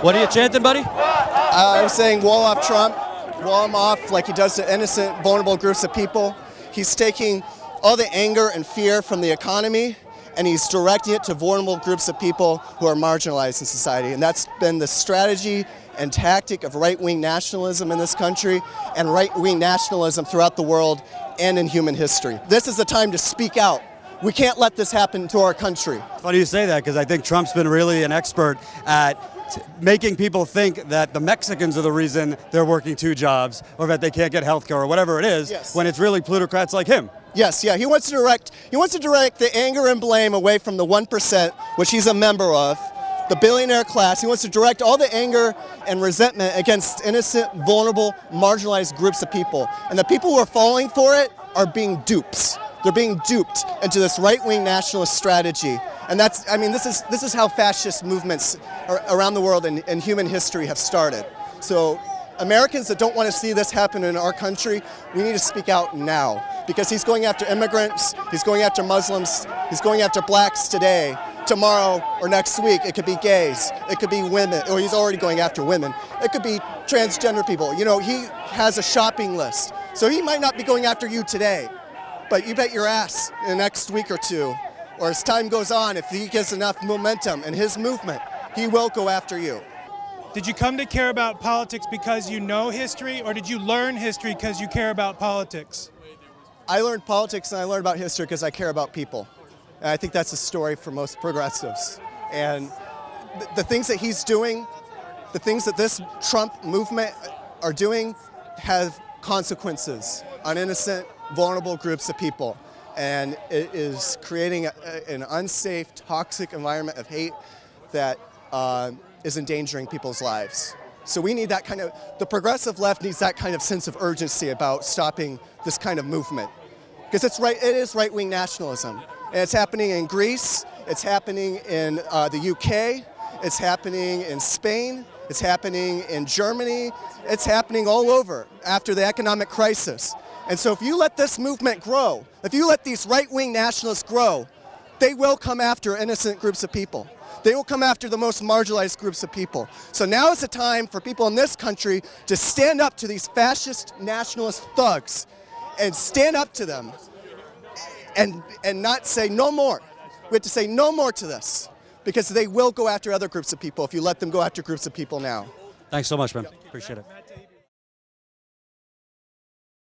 What are you chanting, buddy? I was saying wall off Trump, wall him off like he does to innocent, vulnerable groups of people. He's taking all the anger and fear from the economy and he's directing it to vulnerable groups of people who are marginalized in society. And that's been the strategy and tactic of right-wing nationalism in this country and right-wing nationalism throughout the world and in human history. This is the time to speak out. We can't let this happen to our country. It's funny you say that because I think Trump's been really an expert at making people think that the Mexicans are the reason they're working 2 jobs or that they can't get health care or whatever it is, yes, when it's really plutocrats like him. Yes, yeah, he wants to direct the anger and blame away from the 1%, which he's a member of, the billionaire class. He wants to direct all the anger and resentment against innocent, vulnerable, marginalized groups of people. And the people who are falling for it are being dupes. They're being duped into this right-wing nationalist strategy. And that's, I mean, this is how fascist movements around the world in human history have started. So Americans that don't want to see this happen in our country, we need to speak out now. Because he's going after immigrants, he's going after Muslims, he's going after blacks today, tomorrow or next week. It could be gays, it could be women, or he's already going after women. It could be transgender people. You know, he has a shopping list. So he might not be going after you today, but you bet your ass in the next week or 2, or as time goes on, if he gets enough momentum in his movement, he will go after you. Did you come to care about politics because you know history, or did you learn history because you care about politics? I learned politics and I learned about history because I care about people. And I think that's the story for most progressives. And the things that he's doing, the things that this Trump movement are doing have consequences on innocent, vulnerable groups of people. And it is creating an unsafe, toxic environment of hate that is endangering people's lives. So we need that kind of, the progressive left needs that kind of sense of urgency about stopping this kind of movement. Because it is right-wing nationalism. And it's happening in Greece, it's happening in the UK, it's happening in Spain, it's happening in Germany, it's happening all over after the economic crisis. And so if you let this movement grow, if you let these right-wing nationalists grow, they will come after innocent groups of people. They will come after the most marginalized groups of people. So now is the time for people in this country to stand up to these fascist nationalist thugs and stand up to them and not say no more. We have to say no more to this because they will go after other groups of people if you let them go after groups of people now. Thanks so much, man. Appreciate it.